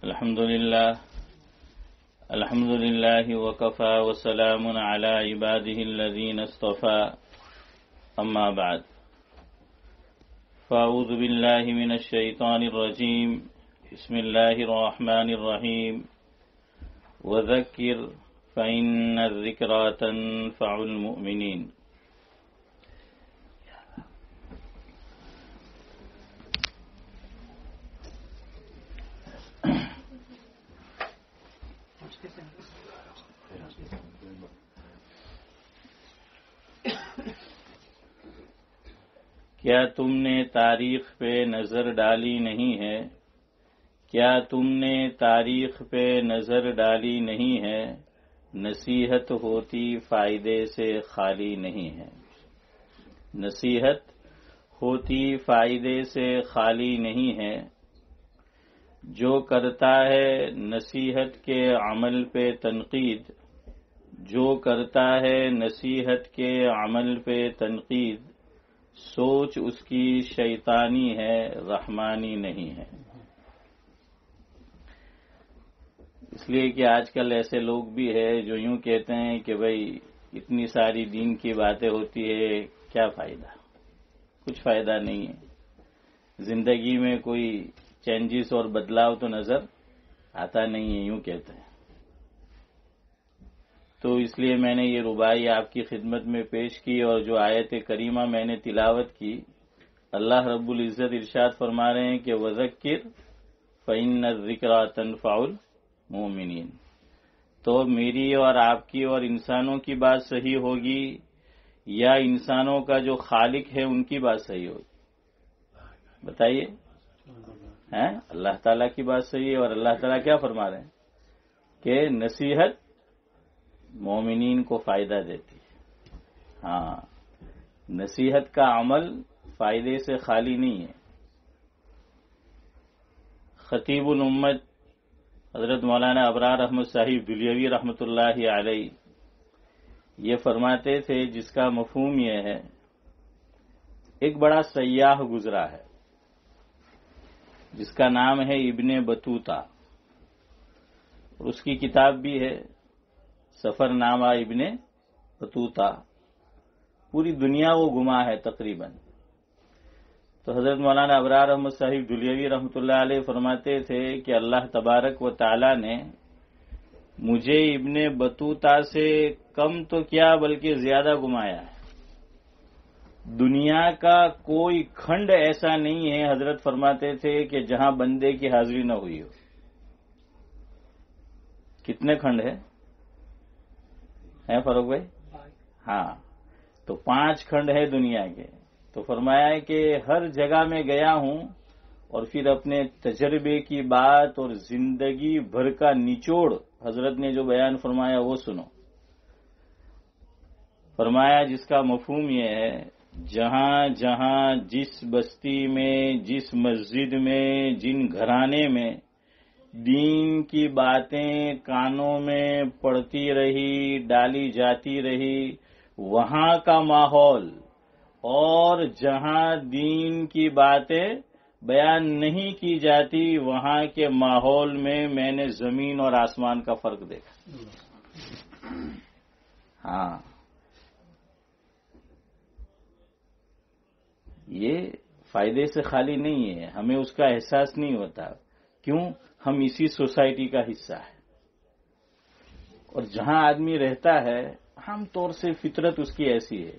الحمد لله وكفى وسلام على عباده الذين اصطفى أما بعد فأعوذ بالله من الشيطان الرجيم بسم الله الرحمن الرحيم وذكر فإن الذكرى تنفع المؤمنين. کیا تم نے تاریخ پہ نظر ڈالی نہیں ہے؟ کیا تم نے تاریخ پہ نظر ڈالی نہیں ہے؟ نصیحت ہوتی فائدے سے خالی نہیں ہے. نصیحت ہوتی فائدے سے خالی نہیں ہے. جو کرتا ہے نصیحت کے عمل پہ تنقید، جو کرتا ہے نصیحت کے عمل پہ تنقید، سوچ اس کی شیطانی ہے رحمانی نہیں ہے. اس لیے کہ آج کل ایسے لوگ بھی ہیں جو یوں کہتے ہیں کہ بھئی اتنی ساری دین کی باتیں ہوتی ہے، کیا فائدہ؟ کچھ فائدہ نہیں ہے. زندگی میں کوئی چینجز اور بدلاؤ تو نظر آتا نہیں ہے، یوں کہتے ہیں. تو اس لیے میں نے یہ ربائی آپ کی خدمت میں پیش کی، اور جو آیت کریمہ میں نے تلاوت کی، اللہ رب العزت ارشاد فرما رہے ہیں کہ وَذَكِّرْ فَإِنَّ الذِّكْرَىٰ تَنفَعُ الْمُؤْمِنِينَ. تو میری اور آپ کی اور انسانوں کی بات صحیح ہوگی یا انسانوں کا جو خالق ہے ان کی بات صحیح ہوگی؟ بتائیے. اللہ تعالیٰ کی بات صحیح ہے، اور اللہ تعالیٰ کیا فرما رہے ہیں کہ نصیحت مومنین کو فائدہ دیتی ہے. ہاں، نصیحت کا عمل فائدے سے خالی نہیں ہے. خطیب الامت حضرت مولانا ابرار احمد صاحب دلیوی رحمۃ اللہ علیہ یہ فرماتے تھے، جس کا مفہوم یہ ہے، ایک بڑا سیاح گزرا ہے جس کا نام ہے ابن بطوطہ، اور اس کی کتاب بھی ہے سفر نامہ ابن بطوطہ. پوری دنیا وہ گھما ہے تقریباً. تو حضرت مولانا ابرار احمد صاحب دلیوی رحمۃ اللہ علیہ فرماتے تھے کہ اللہ تبارک و تعالی نے مجھے ابن بطوطہ سے کم تو کیا بلکہ زیادہ گھمایا ہے. دنیا کا کوئی کھنڈ ایسا نہیں ہے، حضرت فرماتے تھے، کہ جہاں بندے کی حاضری نہ ہوئی ہو. کتنے کھنڈ ہے فاروق بھائی؟ ہاں، تو 5 کھنڈ ہے دنیا کے. تو فرمایا ہے کہ ہر جگہ میں گیا ہوں، اور پھر اپنے تجربے کی بات اور زندگی بھر کا نچوڑ حضرت نے جو بیان فرمایا وہ سنو. فرمایا جس کا مفہوم یہ ہے، جہاں جہاں جس بستی میں، جس مسجد میں، جن گھرانے میں دین کی باتیں کانوں میں پڑتی رہی، ڈالی جاتی رہی، وہاں کا ماحول، اور جہاں دین کی باتیں بیان نہیں کی جاتی وہاں کے ماحول میں نے زمین اور آسمان کا فرق دیکھا. ہاں، یہ فائدے سے خالی نہیں ہے. ہمیں اس کا احساس نہیں ہوتا. کیوں؟ ہم اسی سوسائٹی کا حصہ ہیں، اور جہاں آدمی رہتا ہے عام طور سے فطرت اس کی ایسی ہے،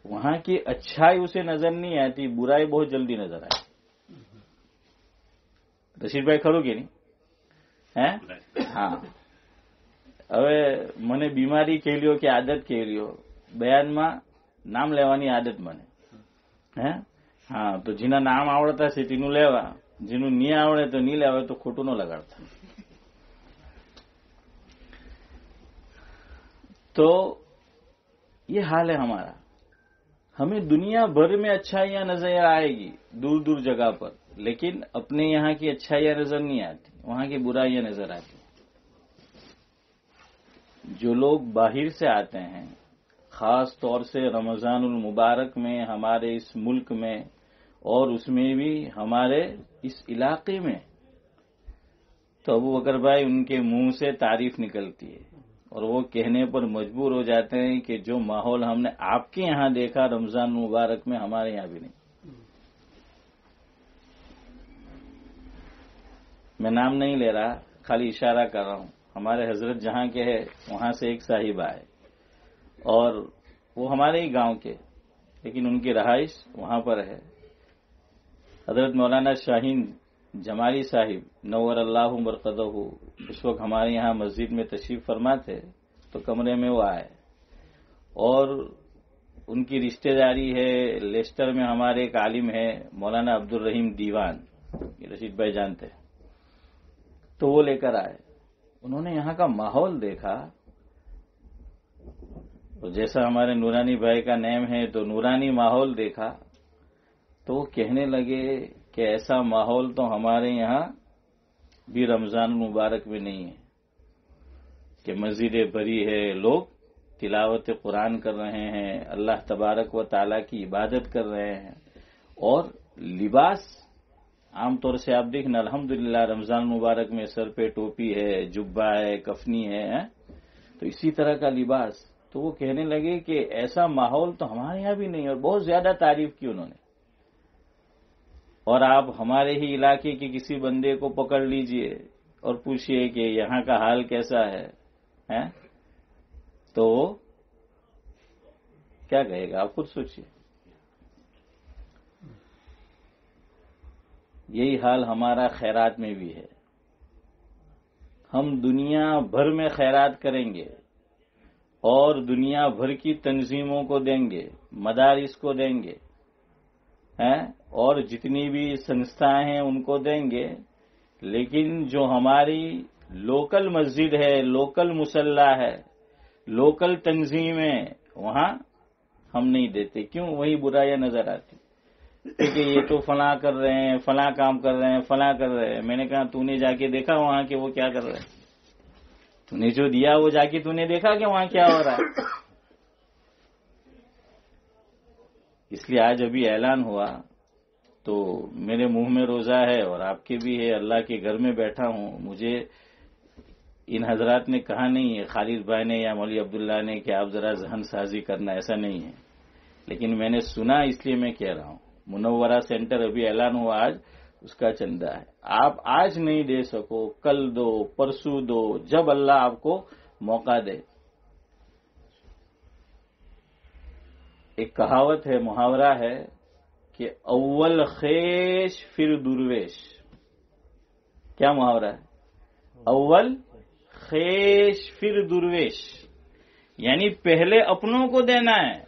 وہاں کی اچھائی اسے نظر نہیں آتی، برائی بہت جلدی نظر آتی. رشید بھائی کھڑو کہ نہیں؟ ہاں. હવે મને બીમારી કહી લ્યો કે આદત કહી લ્યો, બયાનમાં નામ લેવાની આદત મને. હા, તો જેના નામ આવડતા છે તેનું લેવા, જેનું નહીં આવડે તો નહીં લેવા, તો ખોટું ન લગાડતા. تو یہ حال ہے ہمارا. ہمیں دنیا بھر میں اچھائیاں نظر آئے گی دور دور جگہ پر، لیکن اپنے یہاں کی اچھائیاں نظر نہیں آتی، وہاں کی برائیاں نظر آتی. جو لوگ باہر سے آتے ہیں، خاص طور سے رمضان المبارک میں ہمارے اس ملک میں، اور اس میں بھی ہمارے اس علاقے میں، تو ابو بکر بھائی ان کے منہ سے تعریف نکلتی ہے اور وہ کہنے پر مجبور ہو جاتے ہیں کہ جو ماحول ہم نے آپ کے یہاں دیکھا رمضان مبارک میں ہمارے یہاں بھی نہیں. میں نام نہیں لے رہا، خالی اشارہ کر رہا ہوں. ہمارے حضرت جہاں کے ہے وہاں سے ایک صاحب آئے اور وہ ہمارے ہی گاؤں کے، لیکن ان کی رہائش وہاں پر ہے. حضرت مولانا شاہین جمالی صاحب نور اللہ مرقدہ اس وقت ہمارے یہاں مسجد میں تشریف فرما تھے، تو کمرے میں وہ آئے اور ان کی رشتہ داری ہے. لیسٹر میں ہمارے ایک عالم ہے مولانا عبد الرحیم دیوان، یہ رشید بھائی جانتے ہیں، تو وہ لے کر آئے. انہوں نے یہاں کا ماحول دیکھا، اور جیسا ہمارے نورانی بھائی کا نیم ہے تو نورانی ماحول دیکھا، تو وہ کہنے لگے کہ ایسا ماحول تو ہمارے یہاں بھی رمضان مبارک میں نہیں ہے کہ مسجدیں بھری ہے، لوگ تلاوت قرآن کر رہے ہیں، اللہ تبارک و تعالیٰ کی عبادت کر رہے ہیں، اور لباس عام طور سے آپ دیکھنا الحمدللہ رمضان مبارک میں سر پہ ٹوپی ہے، جبہ ہے، کفنی ہے، تو اسی طرح کا لباس. تو وہ کہنے لگے کہ ایسا ماحول تو ہمارے یہاں بھی نہیں، اور بہت زیادہ تعریف کی انہوں نے. اور آپ ہمارے ہی علاقے کے کسی بندے کو پکڑ لیجئے اور پوچھئے کہ یہاں کا حال کیسا ہے تو کیا کہے گا؟ آپ خود سوچئے. یہی حال ہمارا خیرات میں بھی ہے. ہم دنیا بھر میں خیرات کریں گے اور دنیا بھر کی تنظیموں کو دیں گے، مدارس کو دیں گے، اور جتنی بھی سنستھائیں ہیں ان کو دیں گے، لیکن جو ہماری لوکل مسجد ہے، لوکل مصلی ہے، لوکل تنظیم ہے، وہاں ہم نہیں دیتے. کیوں؟ وہی برائیاں نظر آتی کہ یہ تو فلاں کر رہے ہیں، فلاں کام کر رہے ہیں، فلاں کر رہے ہیں. میں نے کہا تو نے جا کے دیکھا وہاں کہ وہ کیا کر رہے ہیں؟ تو نے جو دیا وہ جا کے تو نے دیکھا کہ وہاں کیا ہو رہا ہے؟ اس لیے آج ابھی اعلان ہوا تو میرے منہ میں روزہ ہے اور آپ کے بھی ہے، اللہ کے گھر میں بیٹھا ہوں. مجھے ان حضرات نے کہا نہیں ہے، خالد بھائی نے یا مولوی عبداللہ نے، کہ آپ ذرا ذہن سازی کرنا، ایسا نہیں ہے. لیکن میں نے سنا اس لیے میں کہہ رہا ہوں. منورہ سینٹر ابھی اعلان ہوا آج، اس کا چندہ ہے. آپ آج نہیں دے سکو، کل دو، پرسوں دو، جب اللہ آپ کو موقع دے. ایک کہاوت ہے، محاورہ ہے کہ اول خیش پھر درویش. کیا محاورہ ہے؟ اول خیش پھر درویش، یعنی پہلے اپنوں کو دینا ہے.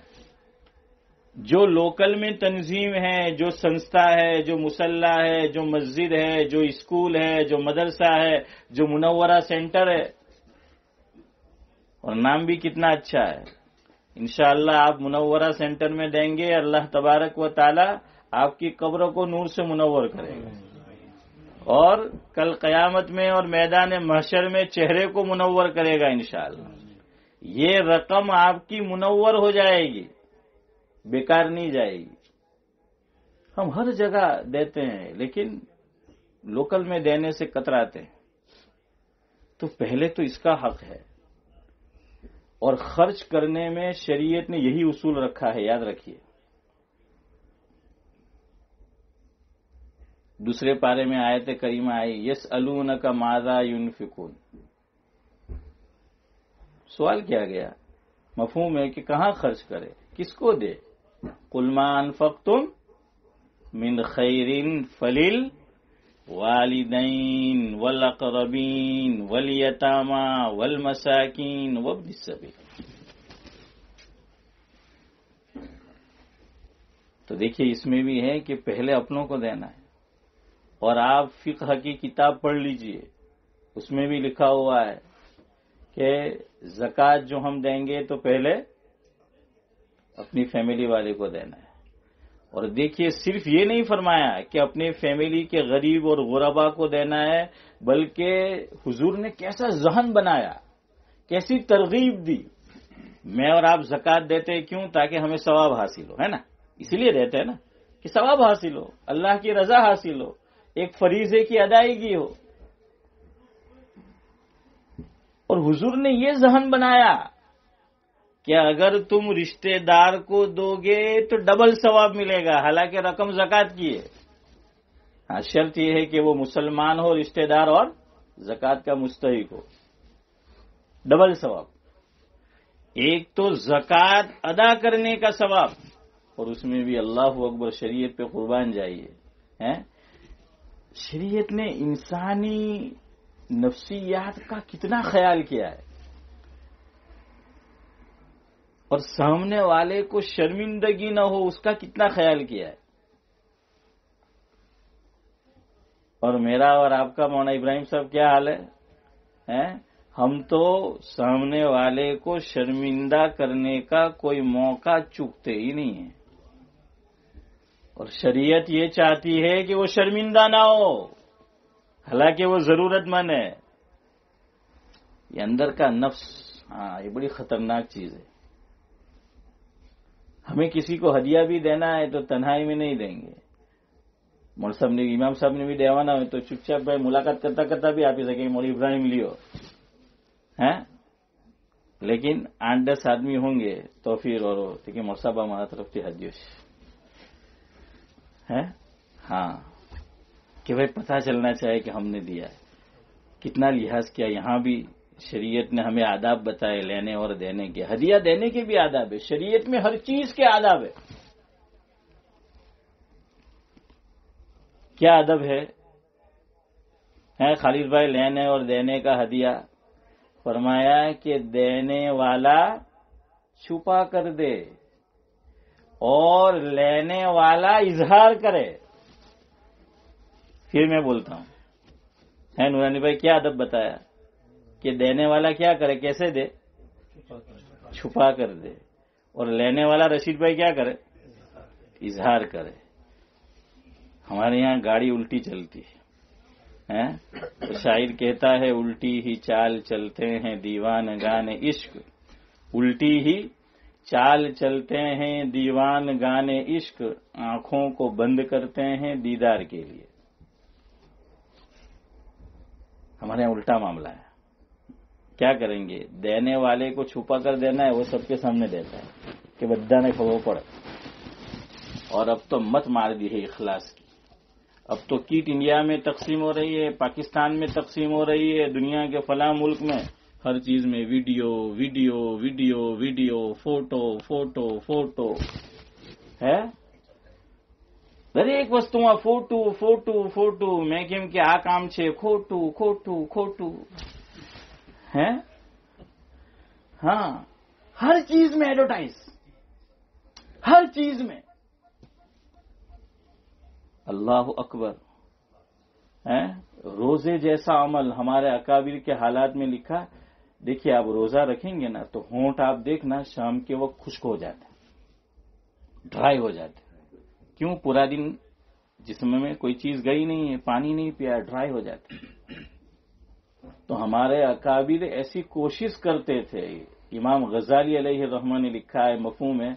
جو لوکل میں تنظیم ہے، جو سنستھا ہے، جو مصلی ہے، جو مسجد ہے، جو اسکول ہے، جو مدرسہ ہے، جو منورہ سینٹر ہے، اور نام بھی کتنا اچھا ہے. انشاءاللہ آپ منورہ سینٹر میں دیں گے، اللہ تبارک و تعالی آپ کی قبر کو نور سے منور کرے گا، اور کل قیامت میں اور میدان محشر میں چہرے کو منور کرے گا انشاءاللہ. یہ رقم آپ کی منور ہو جائے گی، بیکار نہیں جائے گی. ہم ہر جگہ دیتے ہیں لیکن لوکل میں دینے سے کتراتے ہیں. تو پہلے تو اس کا حق ہے، اور خرچ کرنے میں شریعت نے یہی اصول رکھا ہے، یاد رکھیے. دوسرے پارے میں آیت کریمہ آئی، یسألونک ماذا ينفقون. سوال کیا گیا، مفہوم ہے کہ کہاں خرچ کرے، کس کو دے. قل ما انفقتم من خیر فللوالدین والاقربین والیتامی والمساکین وابن السبیل. تو دیکھیے اس میں بھی ہے کہ پہلے اپنوں کو دینا ہے. اور آپ فقہ کی کتاب پڑھ لیجئے، اس میں بھی لکھا ہوا ہے کہ زکوٰۃ جو ہم دیں گے تو پہلے اپنی فیملی والے کو دینا ہے. اور دیکھیے صرف یہ نہیں فرمایا کہ اپنے فیملی کے غریب اور غربا کو دینا ہے، بلکہ حضور نے کیسا ذہن بنایا، کیسی ترغیب دی. میں اور آپ زکوٰۃ دیتے کیوں؟ تاکہ ہمیں ثواب حاصل ہو، ہے نا؟ اسی لیے دیتے ہیں نا کہ ثواب حاصل ہو، اللہ کی رضا حاصل ہو، ایک فریضے کی ادائیگی ہو. اور حضور نے یہ ذہن بنایا کہ اگر تم رشتہ دار کو دو گے تو ڈبل ثواب ملے گا، حالانکہ رقم زکوٰۃ کی ہے. ہاں، شرط یہ ہے کہ وہ مسلمان ہو، رشتہ دار، اور زکوٰۃ کا مستحق ہو. ڈبل ثواب، ایک تو زکوٰۃ ادا کرنے کا ثواب، اور اس میں بھی اللہ اکبر شریعت پہ قربان جائیے. شریعت نے انسانی نفسیات کا کتنا خیال کیا ہے، اور سامنے والے کو شرمندگی نہ ہو اس کا کتنا خیال کیا ہے. اور میرا اور آپ کا مولانا ابراہیم صاحب کیا حال ہے؟ ہم تو سامنے والے کو شرمندہ کرنے کا کوئی موقع چوکتے ہی نہیں ہیں، اور شریعت یہ چاہتی ہے کہ وہ شرمندہ نہ ہو، حالانکہ وہ ضرورت مند ہے. یہ اندر کا نفس، یہ بڑی خطرناک چیز ہے. ہمیں کسی کو ہدیہ بھی دینا ہے تو تنہائی میں نہیں دیں گے. مول صاحب نے، امام صاحب نے بھی دیوانا ہے تو چپ چاپ بھائی ملاقات کرتا کرتا بھی آپ ہی سکیں مول ابراہیم لیو. لیکن 8-10 آدمی ہوں گے تو پھر اور دیکھیں مول صاحب ہمارا طرف کی حدیث ہے. ہاں، کہ بھائی پتہ چلنا چاہے کہ ہم نے دیا ہے، کتنا لحاظ کیا. یہاں بھی شریعت نے ہمیں آداب بتائے لینے اور دینے کے. ہدیہ دینے کے بھی آداب ہے، شریعت میں ہر چیز کے آداب ہے. کیا ادب ہے خالد بھائی لینے اور دینے کا ہدیہ؟ فرمایا کہ دینے والا چھپا کر دے اور لینے والا اظہار کرے. پھر میں بولتا ہوں، نورانی بھائی کیا ادب بتایا کہ دینے والا کیا کرے، کیسے دے؟ چھپا کر دے. اور لینے والا رشید بھائی کیا کرے؟ اظہار کرے. ہمارے یہاں گاڑی الٹی چلتی ہے. تو شاعر کہتا ہے الٹی ہی چال چلتے ہیں دیوان گانے عشق، الٹی ہی چال چلتے ہیں دیوان گانے عشق، آنکھوں کو بند کرتے ہیں دیدار کے لیے. ہمارے یہاں الٹا معاملہ ہے. کیا کریں گے؟ دینے والے کو چھپا کر دینا ہے، وہ سب کے سامنے دیتا ہے کہ بدہ نے خبر پڑ. اور اب تو مت مار دی ہے اخلاص کی. اب تو کیٹ انڈیا میں تقسیم ہو رہی ہے، پاکستان میں تقسیم ہو رہی ہے، دنیا کے فلاں ملک میں ہر چیز میں video video video video, photo photo photo ہے. દરેક વસ્તુમાં ફોટું ફોટું ફોટું. મેં કેમ કે આ કામ છે ખોટું ખોટું ખોટું ہے. ہاں، ہر چیز میں ایڈورٹائز، ہر چیز میں. اللہ اکبر. روزے جیسا عمل ہمارے اکابر کے حالات میں لکھا. دیکھیے آپ روزہ رکھیں گے نا تو ہونٹ آپ دیکھنا شام کے وقت خشک ہو جاتے ہیں، ڈرائی ہو جاتے ہیں. کیوں؟ پورا دن جسم میں کوئی چیز گئی نہیں ہے، پانی نہیں پیا، ڈرائی ہو جاتے. تو ہمارے اکابر ایسی کوشش کرتے تھے. امام غزالی علیہ الرحمہ نے لکھا ہے مفہوم ہے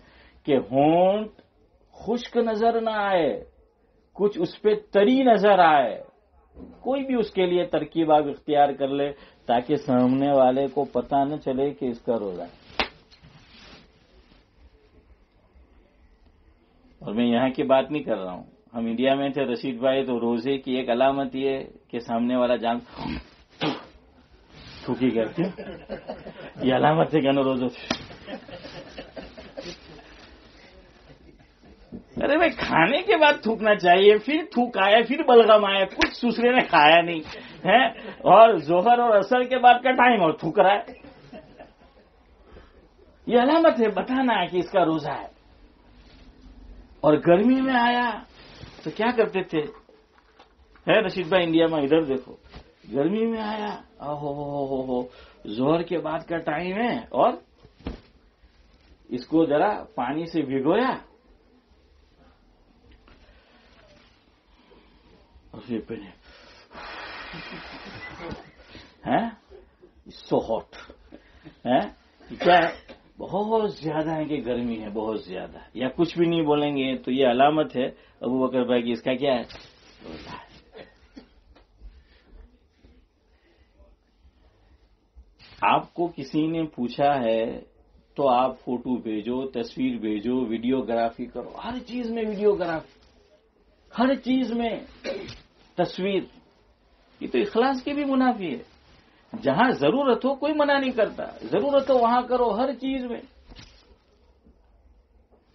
کہ ہونٹ خشک نظر نہ آئے، کچھ اس پہ تری نظر آئے. کوئی بھی اس کے لیے ترکیب آپ اختیار کر لے تاکہ سامنے والے کو پتہ نہ چلے کہ اس کا روزہ ہے. اور میں یہاں کی بات نہیں کر رہا ہوں. ہم انڈیا میں تھے رشید بھائی، تو روزے کی ایک علامت یہ کہ سامنے والا جان تھوکی کرتے، یہ علامت ہے کہ نا روزہ. ارے بھائی کھانے کے بعد تھوکنا چاہیے، پھر تھوک آیا، پھر بلغم آیا، کچھ دوسرے نے کھایا نہیں ہے، اور ظہر اور عصر کے بعد کا ٹائم اور تھوک رہا ہے. یہ علامت ہے، بتانا ہے کہ اس کا روزہ ہے. اور گرمی میں آیا تو کیا کرتے تھے رشید بھائی انڈیا میں؟ ادھر دیکھو، گرمی میں آیا، ہو ظہر کے بعد کا ٹائم ہے، اور اس کو ذرا پانی سے بھگویا اور پھر پہنے. سو ہاٹ کیا بہت زیادہ ہے کہ گرمی ہے بہت زیادہ، یا کچھ بھی نہیں بولیں گے تو یہ علامت ہے ابو بکر بھائی کی اس کا کیا ہے، روزہ ہے. آپ کو کسی نے پوچھا ہے تو آپ فوٹو بھیجو، تصویر بھیجو، ویڈیوگرافی کرو، ہر چیز میں ویڈیوگرافی، ہر چیز میں تصویر. یہ تو اخلاص کی بھی منافی ہے. جہاں ضرورت ہو کوئی منع نہیں کرتا، ضرورت ہو وہاں کرو، ہر چیز میں.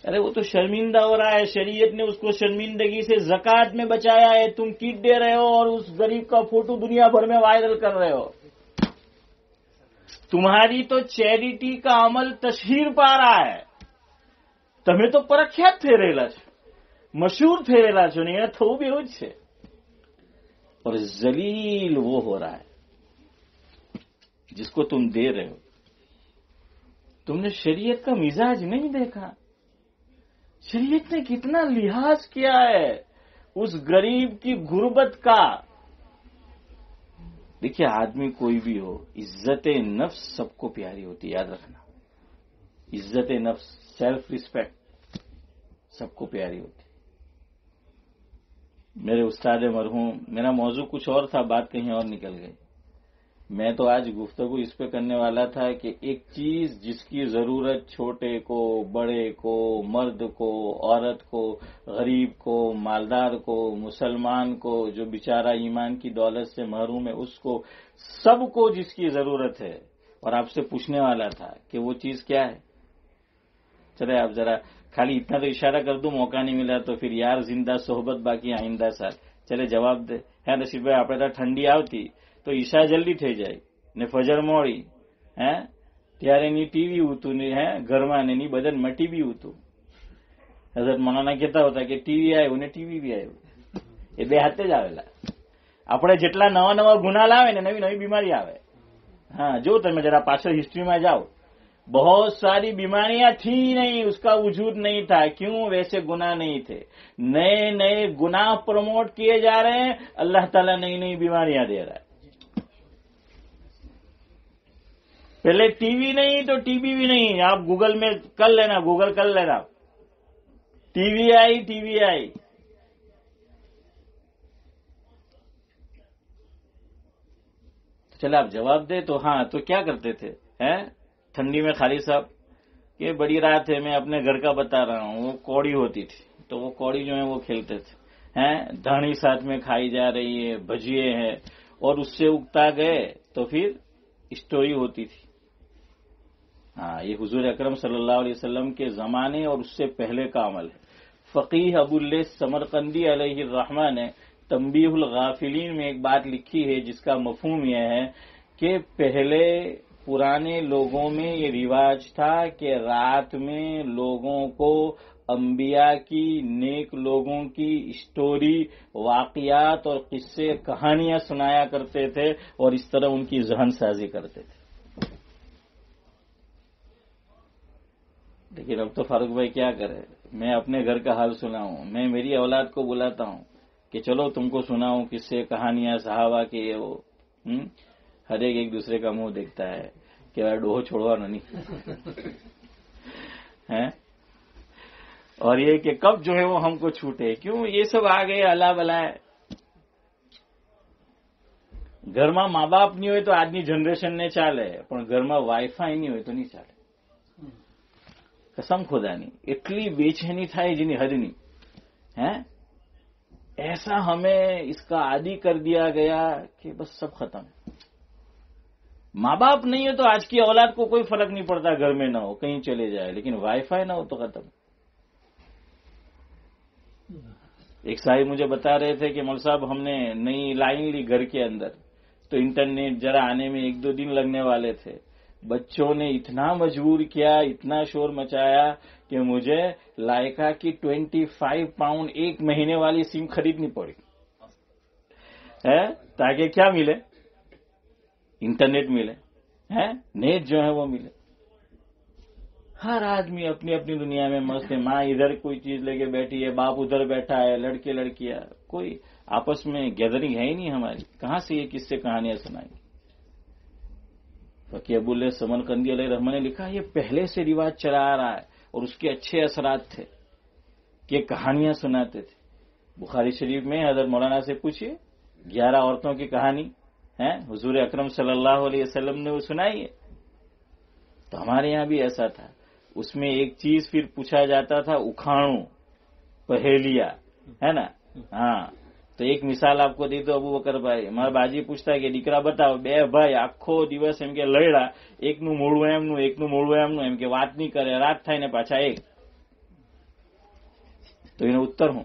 ارے وہ تو شرمندہ ہو رہا ہے، شریعت نے اس کو شرمندگی سے زکوٰۃ میں بچایا ہے، تم کٹ دے رہے ہو اور اس غریب کا فوٹو دنیا بھر میں وائرل کر رہے ہو. تمہاری تو چیریٹی کا عمل تشہیر پا رہا ہے. تمہیں تو پرکھیات تھے ریلا چھو، مشہور تھے ریلا چھو، نہیں تو بھی ہوج ہے. اور ذلیل وہ ہو رہا ہے جس کو تم دے رہے ہو. تم نے شریعت کا مزاج نہیں دیکھا. شریعت نے کتنا لحاظ کیا ہے اس غریب کی غربت کا. دیکھیے آدمی کوئی بھی ہو، عزت نفس سب کو پیاری ہوتی ہے، یاد رکھنا. عزت نفس، سیلف ریسپیکٹ سب کو پیاری ہوتی ہے. میرے استاد مرحوم، میرا موضوع کچھ اور تھا، بات کہیں اور نکل گئی. میں تو آج گفتگو اس پہ کرنے والا تھا کہ ایک چیز جس کی ضرورت چھوٹے کو، بڑے کو، مرد کو، عورت کو، غریب کو، مالدار کو، مسلمان کو، جو بیچارہ ایمان کی دولت سے محروم ہے، اس کو، سب کو جس کی ضرورت ہے. اور آپ سے پوچھنے والا تھا کہ وہ چیز کیا ہے. چلے آپ ذرا خالی اتنا تو اشارہ کر دوں، موقع نہیں ملا تو پھر یار زندہ صحبت باقی آئندہ سال. چلے جواب دے. ہاں نصیب بھائی آپ ઠંડી આવતી તો ઈશા જલ્દી થઈ જાય ને ફજર મોડી, હે ત્યારે ની ટીવી ઉતું ને, હે ઘરમાં ને ની બદનમાં ટીવી ઉતું. હઝરત મૌલાના કહેતા હતા કે ટીવી આવ્યું ને ટીવી બી આવ્યું, એ બે હાથે જ આવેલા. આપણે જેટલા નવા નવા ગુના લાવે ને નવી નવી બીમારી આવે. હા જો તમે જરા પાછળ હિસ્ટ્રીમાં જાઓ, بہت ساری بیماریاں تھی نہیں، اس کا وجود نہیں تھا. کیوں؟ ویسے گناہ نہیں تھے. نئے نئے گناہ پروموٹ کیے جا رہے ہیں، اللہ تعالیٰ نئی نئی بیماریاں دے رہا ہے. پہلے ٹی وی نہیں تو ٹی وی بھی نہیں. آپ گوگل میں کر لینا، گوگل کر لینا، ٹی وی آئی، ٹی وی آئی. چلے آپ جواب دے. تو ہاں تو کیا کرتے تھے ٹھنڈی میں؟ خالی صاحب یہ بڑی رات ہے، میں اپنے گھر کا بتا رہا ہوں. وہ کوڑی ہوتی تھی تو وہ کوڑی جو ہے وہ کھیلتے تھے. دھانی ساتھ میں کھائی جا رہی ہے، بھجیے ہیں، اور اس سے اگتا گئے تو پھر اسٹوری ہوتی تھی. ہاں یہ حضور اکرم صلی اللہ علیہ وسلم کے زمانے اور اس سے پہلے کا عمل ہے. فقیہ ابو اللیث سمرقندی علیہ الرحمہ نے تنبیہ الغافلین میں ایک بات لکھی ہے جس کا مفہوم یہ ہے کہ پہلے پرانے لوگوں میں یہ رواج تھا کہ رات میں لوگوں کو انبیاء کی، نیک لوگوں کی اسٹوری، واقعات اور قصے، کہانیاں سنایا کرتے تھے اور اس طرح ان کی ذہن سازی کرتے تھے. لیکن اب تو فاروق بھائی کیا کرے، میں اپنے گھر کا حال سناؤں، میں میری اولاد کو بلاتا ہوں کہ چلو تم کو سناؤں قصے، کہانیاں صحابہ کے. وہ ہر ایک دوسرے کا منہ دیکھتا ہے کہ یار ڈوہو چھوڑوا نہیں اور یہ کہ کب جو ہے وہ ہم کو چھوٹے. کیوں یہ سب آ گئے اللہ بلا ہے. ઘરમાં મા બાપ નહીં હોય તો આજની જનરેશનને ચાલે, પણ ઘરમાં વાઈફાઈ નહીં હોય તો નહીં ચાલે. કસમ ખુદાની એટલી બેચેની થાય જેની હદ નહીં. ایسا ہمیں اس کا عادی کر دیا گیا کہ بس سب ختم. ماں باپ نہیں ہے تو آج کی اولاد کو کوئی فرق نہیں پڑتا، گھر میں نہ ہو کہیں چلے جائے، لیکن وائی فائی نہ ہو تو ختم. ایک صاحب مجھے بتا رہے تھے کہ مول صاحب ہم نے نئی لائن لی گھر کے اندر، تو انٹرنیٹ ذرا آنے میں 1-2 دن لگنے والے تھے. بچوں نے اتنا مجبور کیا، اتنا شور مچایا کہ مجھے لائکا کی 25 پاؤنڈ 1 مہینے والی سم خریدنی پڑی تاکہ کیا ملے؟ انٹرنیٹ ملے، نیٹ جو ہے وہ ملے. ہر آدمی اپنی اپنی دنیا میں مست ہے. ماں ادھر کوئی چیز لے کے بیٹھی ہے، باپ ادھر بیٹھا ہے، لڑکے لڑکیاں، کوئی آپس میں گیدرنگ ہے ہی نہیں ہماری. کہاں سے یہ قصے کہانیاں سنائیں گے؟ فقیہ ابو اللیث سمرقندی علیہ الرحمہ نے لکھا یہ پہلے سے رواج چلا آ رہا ہے اور اس کے اچھے اثرات تھے کہ کہانیاں سناتے تھے. بخاری شریف میں حضرت مولانا سے پوچھیے 11 عورتوں کی کہانی حضور اکرم صلی اللہ علیہ وسلم نے وہ سنائی ہے. تو ہمارے یہاں بھی ایسا تھا. اس میں ایک چیز پھر پوچھا جاتا تھا اکھاڑوں پہیلیا، ہے نا. ہاں تو ایک مثال آپ کو دی دو ابو بکر ભાઈ. મારા બાજી પૂછતા કે દીકરા બતાવો, બે ભાઈ આખો દિવસ એમ કે લડ્યા, એકનું મોડું એમનું એકનું મોડું એમનું, એમ કે વાત નહીં કરે, રાત થાય ને પાછા એક. તો એનો ઉત્તર હું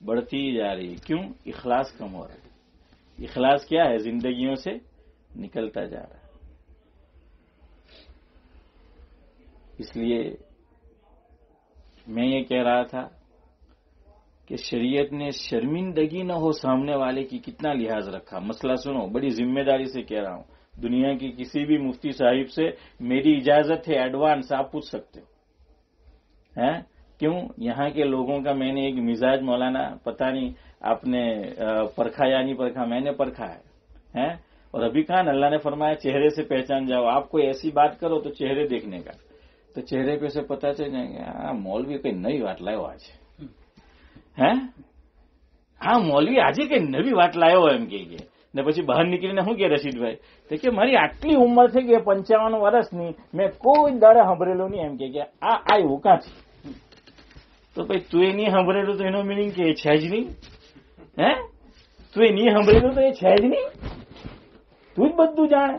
بڑھتی ہی جا رہی ہے. کیوں؟ اخلاص کم ہو رہا ہے. اخلاص کیا ہے؟ زندگیوں سے نکلتا جا رہا ہے. اس لیے میں یہ کہہ رہا تھا کہ شریعت نے شرمندگی نہ ہو سامنے والے کی کتنا لحاظ رکھا. مسئلہ سنو، بڑی ذمہ داری سے کہہ رہا ہوں. دنیا کی کسی بھی مفتی صاحب سے میری اجازت ہے، ایڈوانس آپ پوچھ سکتے ہو. کیوں؟ یہاں کے لوگوں کا میں نے ایک مزاج مولانا پتہ نہیں آپ نے پرکھا یا نہیں پرکھا، میں نے پرکھا ہے. اور ابھی کہاں اللہ نے فرمایا چہرے سے پہچان جاؤ. آپ کوئی ایسی بات کرو تو چہرے دیکھنے کا، تو چہرے پہ سے پتا چل جائیں گے مولوی کئی نئی વાત લાયો આજ. મૌલવી આજે કઈ નવી વાત લાયો એમ કે ને પછી બહાર નીકળીને શું કે રશીદભાઈ તો કે મારી આટલી ઉંમર થઈ ગઈ 55 વર્ષની, મેં કોઈ દાડે સાંભળેલું નહીં. એમ કે આ આવ્યું કાંથી? તો ભાઈ તું એ નહીં સાંભળેલું તો એનો મિનિંગ કે છે જ નહીં. તું એ નહીં સાંભળેલું તો એ છે જ નહીં, તું જ બધું જાણે.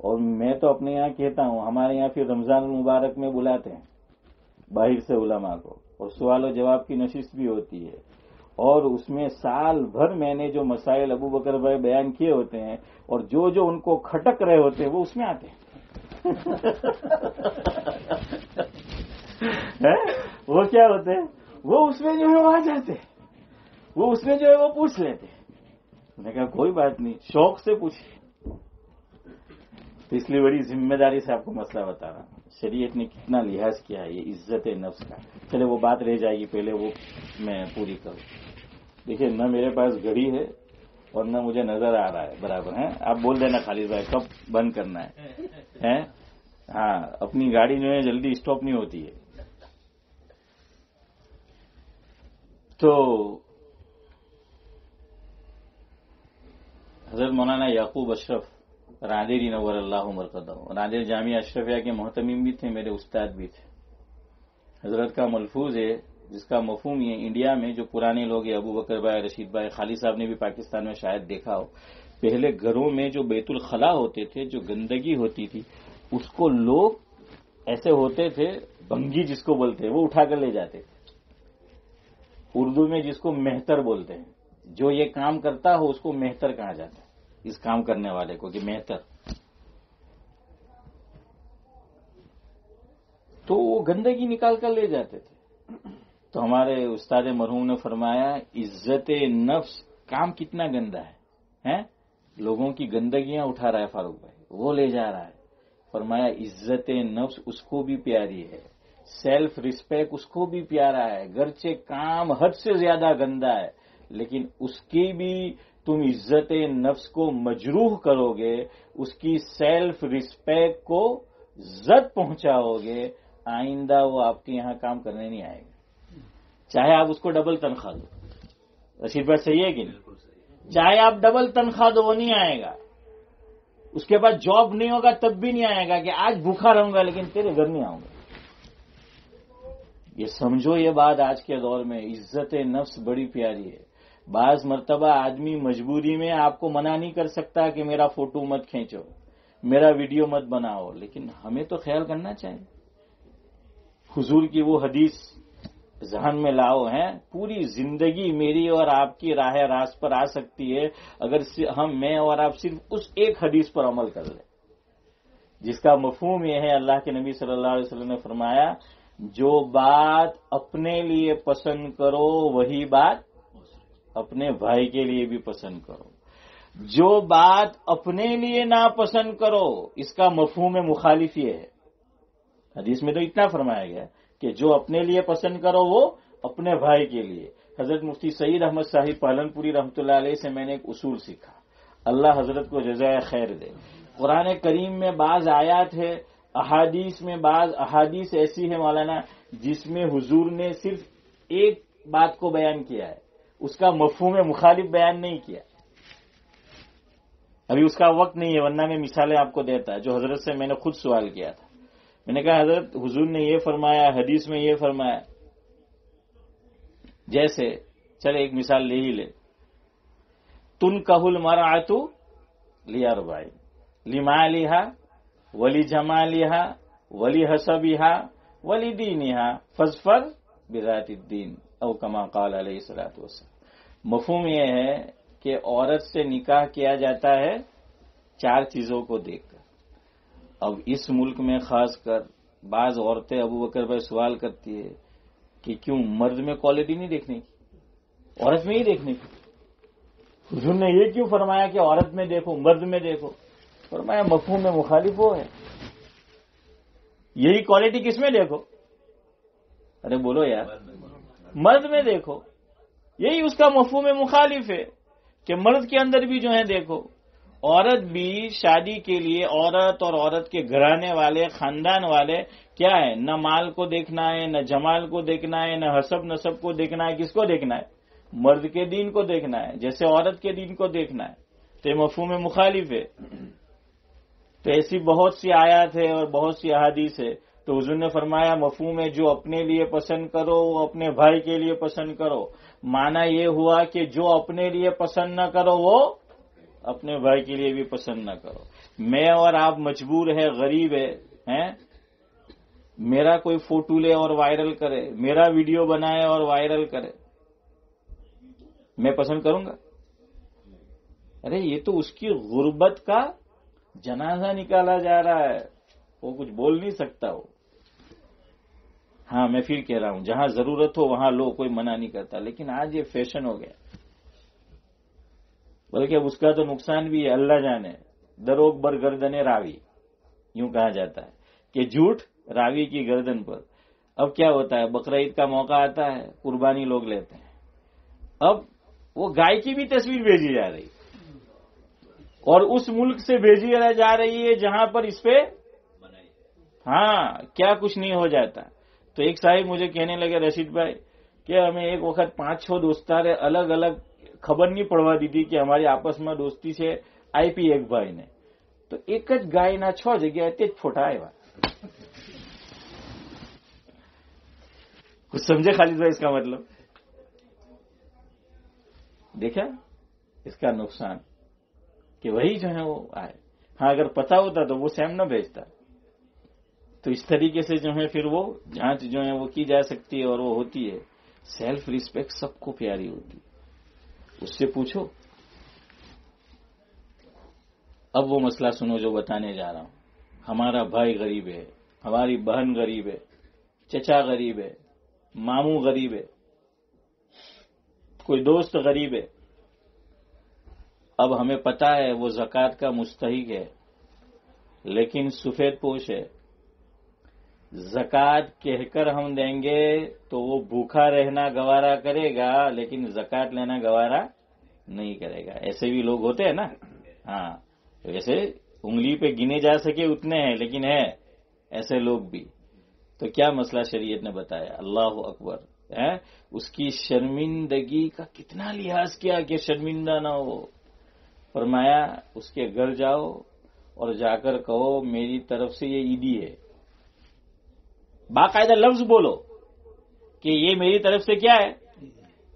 اور میں تو اپنے یہاں کہتا ہوں، ہمارے یہاں پھر رمضان المبارک میں بلاتے ہیں باہر سے علماء کو، اور سوال و جواب کی نشست بھی ہوتی ہے. اور اس میں سال بھر میں نے جو مسائل ابو بکر بھائی بیان کیے ہوتے ہیں اور جو ان کو کھٹک رہے ہوتے ہیں وہ اس میں آتے ہیں. وہ کیا ہوتے ہیں؟ وہ اس میں جو ہے وہ آ جاتے ہیں، وہ اس میں جو ہے وہ پوچھ لیتے ہیں. میں نے کہا کوئی بات نہیں، شوق سے پوچھیے. تو اس لیے بڑی ذمہ داری سے آپ کو مسئلہ بتا رہا ہوں. شریعت نے کتنا لحاظ کیا ہے یہ عزت نفس کا. چلے وہ بات رہ جائے گی، پہلے وہ میں پوری کروں. دیکھیے نہ میرے پاس گھڑی ہے اور نہ مجھے نظر آ رہا ہے برابر ہے. آپ بول دینا خالد بھائی کب بند کرنا ہے. ہاں اپنی گاڑی جو ہے جلدی اسٹاپ نہیں ہوتی ہے. تو حضرت مولانا یعقوب اشرف راندیری نور اللہ مرقدہ، راندیر جامعہ اشرفیہ کے محتمم بھی تھے، میرے استاد بھی تھے. حضرت کا ملفوظ ہے جس کا مفہوم یہ انڈیا میں جو پرانے لوگ ہیں، ابو بکر بھائی، رشید بھائی، خالی صاحب نے بھی پاکستان میں شاید دیکھا ہو، پہلے گھروں میں جو بیت الخلا ہوتے تھے، جو گندگی ہوتی تھی، اس کو لوگ ایسے ہوتے تھے بنگی جس کو بولتے ہیں، وہ اٹھا کر لے جاتے تھے. اردو میں جس کو مہتر بولتے ہیں، جو یہ کام کرتا ہو اس کو مہتر کہا جاتا ہے، اس کام کرنے والے کو کہ مہتر. تو وہ گندگی نکال کر لے جاتے تھے. تو ہمارے استاد مرحوم نے فرمایا عزت نفس کام کتنا گندا ہے. لوگوں کی گندگیاں اٹھا رہا ہے فاروق بھائی، وہ لے جا رہا ہے. فرمایا عزت نفس اس کو بھی پیاری ہے، سیلف ریسپیکٹ اس کو بھی پیارا ہے. گرچہ کام حد سے زیادہ گندا ہے لیکن اس کی بھی تم عزت نفس کو مجروح کرو گے، اس کی سیلف ریسپیکٹ کو زد پہنچاؤ گے، آئندہ وہ آپ کے یہاں کام کرنے نہیں آئے گا. چاہے آپ اس کو ڈبل تنخواہ دو. رشید بھائی صحیح ہے کہ نہیں؟ چاہے آپ ڈبل تنخواہ دو وہ نہیں آئے گا. اس کے بعد جاب نہیں ہوگا تب بھی نہیں آئے گا کہ آج بھوکا رہوں گا لیکن تیرے گھر نہیں آؤں گا. یہ سمجھو یہ بات آج کے دور میں عزت نفس بڑی پیاری ہے. بعض مرتبہ آدمی مجبوری میں آپ کو منع نہیں کر سکتا کہ میرا فوٹو مت کھینچو، میرا ویڈیو مت بناؤ، لیکن ہمیں تو خیال کرنا چاہیے. حضور کی وہ حدیث ذہن میں لاؤ ہیں، پوری زندگی میری اور آپ کی راہ راست پر آ سکتی ہے اگر میں اور آپ صرف اس ایک حدیث پر عمل کر لیں، جس کا مفہوم یہ ہے اللہ کے نبی صلی اللہ علیہ وسلم نے فرمایا جو بات اپنے لیے پسند کرو وہی بات اپنے بھائی کے لیے بھی پسند کرو. جو بات اپنے لیے ناپسند کرو اس کا مفہوم مخالف یہ ہے. حدیث میں تو اتنا فرمایا گیا کہ جو اپنے لیے پسند کرو وہ اپنے بھائی کے لیے. حضرت مفتی سعید احمد صاحب پالن پوری رحمۃ اللہ علیہ سے میں نے ایک اصول سیکھا، اللہ حضرت کو جزائے خیر دے. قرآن کریم میں بعض آیات ہے، احادیث میں بعض احادیث ایسی ہے مولانا جس میں حضور نے صرف ایک بات کو بیان کیا ہے، اس کا مفہوم مخالف بیان نہیں کیا. ابھی اس کا وقت نہیں ہے ورنہ میں مثالیں آپ کو دیتا ہے جو حضرت سے میں نے خود سوال کیا تھا. میں نے کہا حضرت حضور نے یہ فرمایا، حدیث میں یہ فرمایا. جیسے چلے ایک مثال لے ہی لے، تنکح المرأۃ لأربع لمالها ولی جمالہا ولی حسبہا ولی دینہا فاظفر بذات الدین او کما قال علیہ الصلوۃ والسلام۔ مفہوم یہ ہے کہ عورت سے نکاح کیا جاتا ہے 4 چیزوں کو دیکھ کر۔ اب اس ملک میں خاص کر بعض عورتیں ابو بکر بھائی سوال کرتی ہے کہ کیوں مرد میں کوالٹی نہیں دیکھنے کی، عورت میں ہی دیکھنے کی؟ حضور نے یہ کیوں فرمایا کہ عورت میں دیکھو مرد میں دیکھو؟ فرمایا مفہوم میں مخالف وہ ہے، یہی کوالٹی کس میں دیکھو؟ ارے بولو یار، مرد میں دیکھو، یہی اس کا مفہوم مخالف ہے کہ مرد کے اندر بھی جو ہے دیکھو۔ عورت بھی شادی کے لیے عورت اور عورت کے گھرانے والے خاندان والے کیا ہے، نہ مال کو دیکھنا ہے، نہ جمال کو دیکھنا ہے، نہ حسب نسب کو دیکھنا ہے، کس کو دیکھنا ہے؟ مرد کے دین کو دیکھنا ہے، جیسے عورت کے دین کو دیکھنا ہے۔ تو یہ مفہوم مخالف ہے۔ تو ایسی بہت سی آیات ہے اور بہت سی احادیث ہے۔ تو حضور نے فرمایا مفہوم ہے جو اپنے لیے پسند کرو وہ اپنے بھائی کے لیے پسند کرو۔ معنی یہ ہوا کہ جو اپنے لیے پسند نہ کرو وہ اپنے بھائی کے لیے بھی پسند نہ کرو۔ میں اور آپ مجبور ہے، غریب ہے، میرا کوئی فوٹو لے اور وائرل کرے، میرا ویڈیو بنائے اور وائرل کرے، میں پسند کروں گا؟ ارے یہ تو اس کی غربت کا جنازہ نکالا جا رہا ہے، وہ کچھ بول نہیں سکتا وہ۔ ہاں میں پھر کہہ رہا ہوں جہاں ضرورت ہو وہاں لو، کوئی منع نہیں کرتا، لیکن آج یہ فیشن ہو گیا۔ بلکہ اب اس کا تو نقصان بھی ہے، اللہ جانے، دروغ بر گردن راوی، یوں کہا جاتا ہے کہ جھوٹ راوی کی گردن پر۔ اب کیا ہوتا ہے، بقرعید کا موقع آتا ہے، قربانی لوگ لیتے ہیں، اب وہ گائے کی بھی تصویر بھیجی جا رہی اور اس ملک سے بھیجی جا رہی ہے جہاں پر اس پہ ہاں کیا کچھ نہیں ہو جاتا۔ تو ایک صاحب مجھے کہنے لگے رشید بھائی کہ ہمیں ایک وقت 5-6 دوستارے الگ الگ خبر نہیں پڑوا دی تھی کہ ہماری آپس میں دوستی سے آئی پی ایک بھائی نے تو ایک જ ગાયના 6 જગ્યાએ તે જ ફોટા આવ્યા۔ کچھ سمجھے خالد بھائی اس کا مطلب؟ دیکھا اس کا نقصان کہ وہی جو ہے وہ آئے۔ ہاں اگر پتا ہوتا تو وہ سیم نہ بھیجتا۔ تو اس طریقے سے جو ہے پھر وہ جانچ جو ہے وہ کی جا سکتی ہے اور وہ ہوتی ہے۔ سیلف ریسپیکٹ سب کو پیاری ہوتی ہے، اس سے پوچھو۔ اب وہ مسئلہ سنو جو بتانے جا رہا ہوں۔ ہمارا بھائی غریب ہے، ہماری بہن غریب ہے، چچا غریب ہے، ماموں غریب ہے، کوئی دوست غریب ہے۔ اب ہمیں پتا ہے وہ زکوٰۃ کا مستحق ہے، لیکن سفید پوش ہے۔ زکوٰۃ کہہ کر ہم دیں گے تو وہ بھوکا رہنا گوارا کرے گا، لیکن زکوٰۃ لینا گوارا نہیں کرے گا۔ ایسے بھی لوگ ہوتے ہیں نا، ہاں ویسے انگلی پہ گنے جا سکے اتنے ہیں، لیکن ہے ایسے لوگ بھی۔ تو کیا مسئلہ شریعت نے بتایا، اللہ اکبر، اس کی شرمندگی کا کتنا لحاظ کیا کہ شرمندہ نہ ہو۔ فرمایا اس کے گھر جاؤ اور جا کر کہو میری طرف سے یہ عیدی ہے، باقاعدہ لفظ بولو کہ یہ میری طرف سے کیا ہے،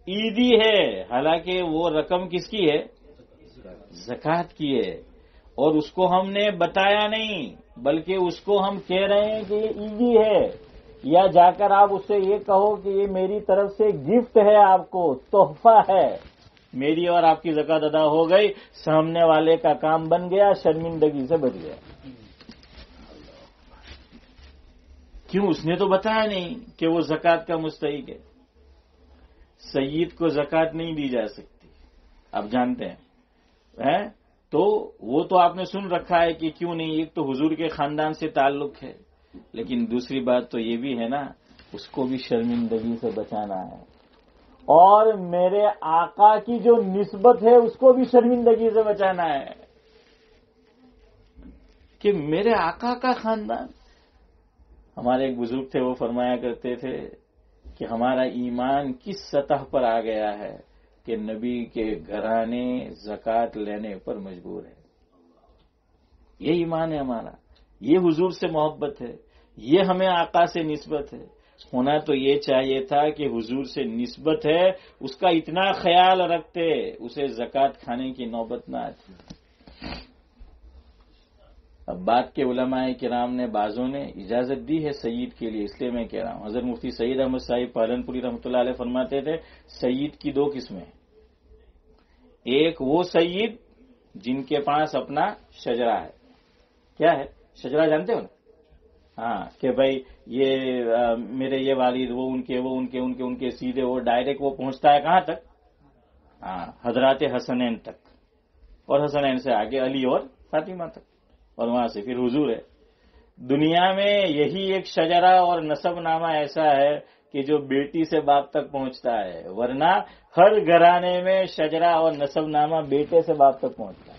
عیدی ہے، حالانکہ وہ رقم کس کی ہے، زکوٰۃ کی ہے، اور اس کو ہم نے بتایا نہیں بلکہ اس کو ہم کہہ رہے ہیں کہ یہ عیدی ہے۔ یا جا کر آپ اس سے یہ کہو کہ یہ میری طرف سے گفٹ ہے، آپ کو تحفہ ہے، میری اور آپ کی زکوٰۃ ادا ہو گئی، سامنے والے کا کام بن گیا، شرمندگی سے بچ گیا۔ کیوں؟ اس نے تو بتایا نہیں کہ وہ زکوٰۃ کا مستحق ہے۔ سید کو زکوٰۃ نہیں دی جا سکتی، آپ جانتے ہیں، تو وہ تو آپ نے سن رکھا ہے کہ کیوں نہیں۔ ایک تو حضور کے خاندان سے تعلق ہے، لیکن دوسری بات تو یہ بھی ہے نا اس کو بھی شرمندگی سے بچانا ہے، اور میرے آقا کی جو نسبت ہے اس کو بھی شرمندگی سے بچانا ہے کہ میرے آقا کا خاندان۔ ہمارے ایک بزرگ تھے، وہ فرمایا کرتے تھے کہ ہمارا ایمان کس سطح پر آ گیا ہے کہ نبی کے گھرانے زکوٰۃ لینے پر مجبور ہے۔ یہ ایمان ہے ہمارا، یہ حضور سے محبت ہے، یہ ہمیں آقا سے نسبت ہے۔ ہونا تو یہ چاہیے تھا کہ حضور سے نسبت ہے اس کا اتنا خیال رکھتے اسے زکوٰۃ کھانے کی نوبت نہ آتی۔ اب بات کے علماء کرام نے بعضوں نے اجازت دی ہے سید کے لیے، اس لیے میں کہہ رہا ہوں. حضرت مفتی سعید احمد صاحب پالنپوری رحمۃ اللہ علیہ فرماتے تھے سید کی دو قسمیں، ایک وہ سید جن کے پاس اپنا شجرہ ہے. کیا ہے شجرہ جانتے ہو نا؟ ہاں کہ بھائی یہ میرے یہ والد وہ ان کے سیدھے وہ ڈائریکٹ وہ پہنچتا ہے کہاں تک؟ ہاں حضرات حسنین تک، اور حسنین سے آگے علی اور فاطمہ تک، اور وہاں سے پھر حضور ہے. دنیا میں یہی ایک شجرہ اور نسب نامہ ایسا ہے کہ جو بیٹی سے باپ تک پہنچتا ہے، ورنہ ہر گھرانے میں شجرہ اور نسب نامہ بیٹے سے باپ تک پہنچتا ہے.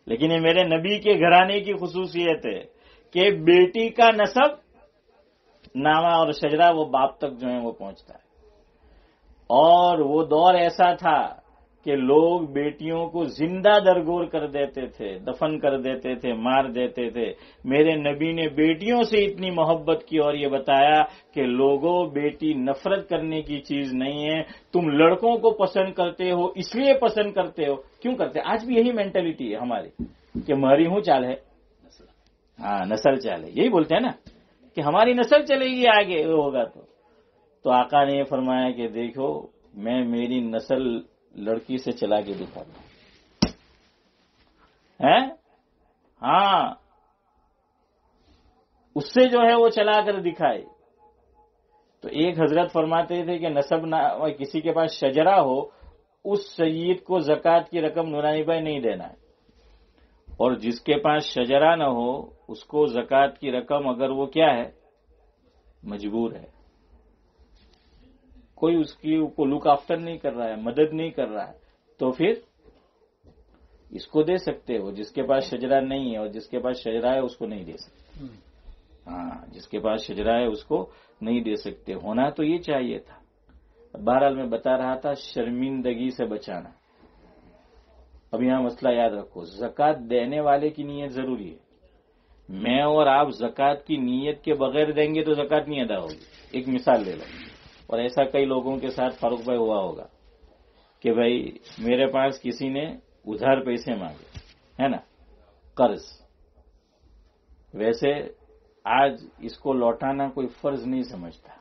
لیکن یہ میرے نبی کے گھرانے کی خصوصیت ہے کہ بیٹی کا نسب نامہ اور شجرہ وہ باپ تک جو ہے وہ پہنچتا ہے. اور وہ دور ایسا تھا کہ لوگ بیٹیوں کو زندہ درگور کر دیتے تھے، دفن کر دیتے تھے، مار دیتے تھے. میرے نبی نے بیٹیوں سے اتنی محبت کی اور یہ بتایا کہ لوگوں بیٹی نفرت کرنے کی چیز نہیں ہے، تم لڑکوں کو پسند کرتے ہو اس لیے پسند کرتے ہو. کیوں کرتے؟ آج بھی یہی مینٹلٹی ہے ہماری کہ مری ہوں چال ہے، ہاں نسل چال ہے، یہی بولتے ہیں نا کہ ہماری نسل چلے گی آگے ہوگا. تو آقا نے یہ فرمایا کہ دیکھو میں میری نسل لڑکی سے چلا کے دکھاتا ہوں. ہاں اس سے جو ہے وہ چلا کر دکھائے. تو ایک حضرت فرماتے تھے کہ نسب کسی کے پاس شجرہ ہو اس سید کو زکوٰۃ کی رقم نورانی بھائی نہیں دینا ہے، اور جس کے پاس شجرہ نہ ہو اس کو زکوٰۃ کی رقم اگر وہ کیا ہے مجبور ہے، کوئی اس کی کو لک آفٹر نہیں کر رہا ہے، مدد نہیں کر رہا ہے، تو پھر اس کو دے سکتے ہو. جس کے پاس شجرہ نہیں ہے اور جس کے پاس شجرہ ہے اس کو نہیں دے سکتے. ہاں جس کے پاس شجرہ ہے اس کو نہیں دے سکتے. ہونا تو یہ چاہیے تھا. بہرحال میں بتا رہا تھا شرمندگی سے بچانا. اب یہاں مسئلہ یاد رکھو، زکوٰۃ دینے والے کی نیت ضروری ہے. میں اور آپ زکوٰۃ کی نیت کے بغیر دیں گے تو زکوٰۃ نہیں ادا ہوگی. ایک مثال لے لو، اور ایسا کئی لوگوں کے ساتھ فاروق بھائی ہوا ہوگا کہ بھائی میرے پاس کسی نے ادھار پیسے مانگے ہے نا، قرض. ویسے آج اس کو لوٹانا کوئی فرض نہیں سمجھتا،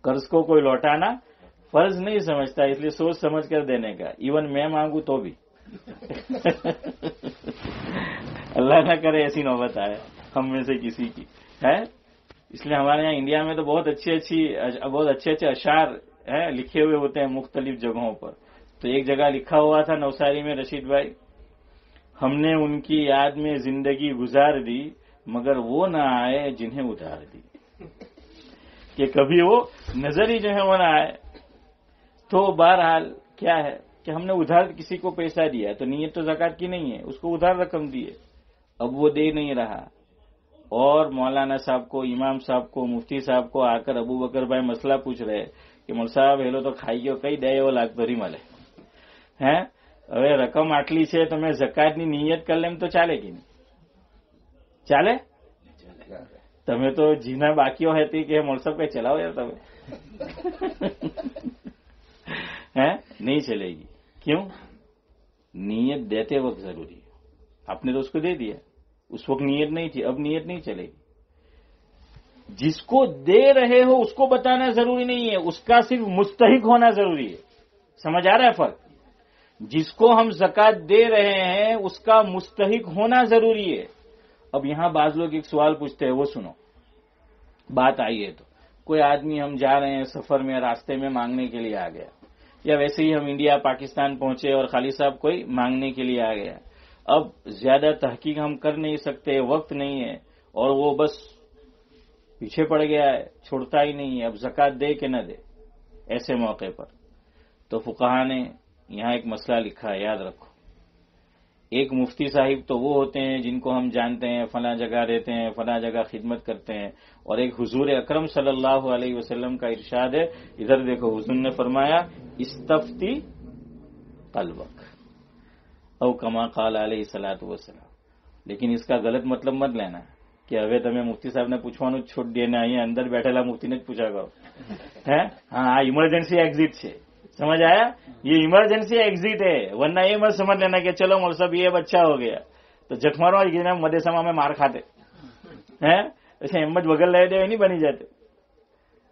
قرض کو کوئی لوٹانا فرض نہیں سمجھتا، اس لیے سوچ سمجھ کر دینے کا. ایون میں مانگوں تو بھی اللہ نہ کرے ایسی نوبت آئے ہم میں سے کسی کی ہے. اس لیے ہمارے یہاں انڈیا میں تو بہت اچھے اچھے اشعار لکھے ہوئے ہوتے ہیں مختلف جگہوں پر. تو ایک جگہ لکھا ہوا تھا نوساری میں، رشید بھائی ہم نے ان کی یاد میں زندگی گزار دی مگر وہ نہ آئے جنہیں ادھار دی. کہ کبھی وہ نظر ہی جو ہے وہ نہ آئے. تو بہرحال کیا ہے کہ ہم نے ادھار کسی کو پیسہ دیا ہے تو نیت تو زکوٰۃ کی نہیں ہے، اس کو ادھار رقم دی ہے، اب وہ دے نہیں رہا، اور مولانا صاحب کو، امام صاحب کو، مفتی صاحب کو آ کر ابو بکر بھائی مسئلہ پوچھ رہے کہ مول صاحب ہیلو تو کھائیو کئی دے وہ لاکھ بھری ملے ہیں، હવે રકમ આટલી છે તો મેં ઝકાતની નિયત કરી લેમ તો ચાલે કે નહીં ચાલે? તમે તો જીના બાકીઓ હતી કે મોલસાબ કઈ ચલાવો યાર તમે ہیں نہیں چلے گی. کیوں؟ نیت دیتے وقت ضروری ہے. آپ نے تو اس کو دے دیا، اس وقت نیت نہیں تھی، اب نیت نہیں چلے گی. جس کو دے رہے ہو اس کو بتانا ضروری نہیں ہے، اس کا صرف مستحق ہونا ضروری ہے. سمجھ آ رہا ہے فرق؟ جس کو ہم زکوٰۃ دے رہے ہیں اس کا مستحق ہونا ضروری ہے. اب یہاں بعض لوگ ایک سوال پوچھتے ہیں، وہ سنو بات آئی ہے. تو کوئی آدمی ہم جا رہے ہیں سفر میں، راستے میں مانگنے کے لیے آ گیا، یا ویسے ہی ہم انڈیا پاکستان پہنچے اور خالی صاحب کوئی مانگنے کے لیے آ گیا. اب زیادہ تحقیق ہم کر نہیں سکتے، وقت نہیں ہے، اور وہ بس پیچھے پڑ گیا ہے، چھوڑتا ہی نہیں ہے. اب زکوٰۃ دے کہ نہ دے ایسے موقع پر؟ تو فقہا نے یہاں ایک مسئلہ لکھا ہے، یاد رکھو. ایک مفتی صاحب تو وہ ہوتے ہیں جن کو ہم جانتے ہیں، فلاں جگہ رہتے ہیں، فلاں جگہ خدمت کرتے ہیں، اور ایک حضور اکرم صلی اللہ علیہ وسلم کا ارشاد ہے. ادھر دیکھو، حضور نے فرمایا استفتی قلبک او کما قال علیہ الصلوۃ والسلام. لیکن اس کا غلط مطلب مت لینا کہ હવે તમે મુફ્તી સાહેબને પૂછવાનું છોડ દેને અહીંયા અંદર બેઠેલા મુફ્તીને જ પૂછા કરો. હા આ ઇમરજન્સી એક્ઝિટ છે. سمجھ آیا؟ یہ ایمرجنسی ایگزٹ ہے، ورنہ یہ مت سمجھ لینا کہ چلو مول صاحب یہ اب اچھا ہو گیا. તો જખ મારવા ગઈને મદેસામાં અમે માર ખાતે પછી એમ જ વગર લઈ દેવા નહીં બની જતે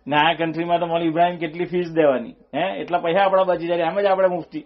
ને આ કન્ટ્રીમાં તો મૌલવી ઇબ્રાહિમ કેટલી ફીસ દેવાની એટલા પૈસા આપણા બચી જાય એમ જ આપણે મુફ્તી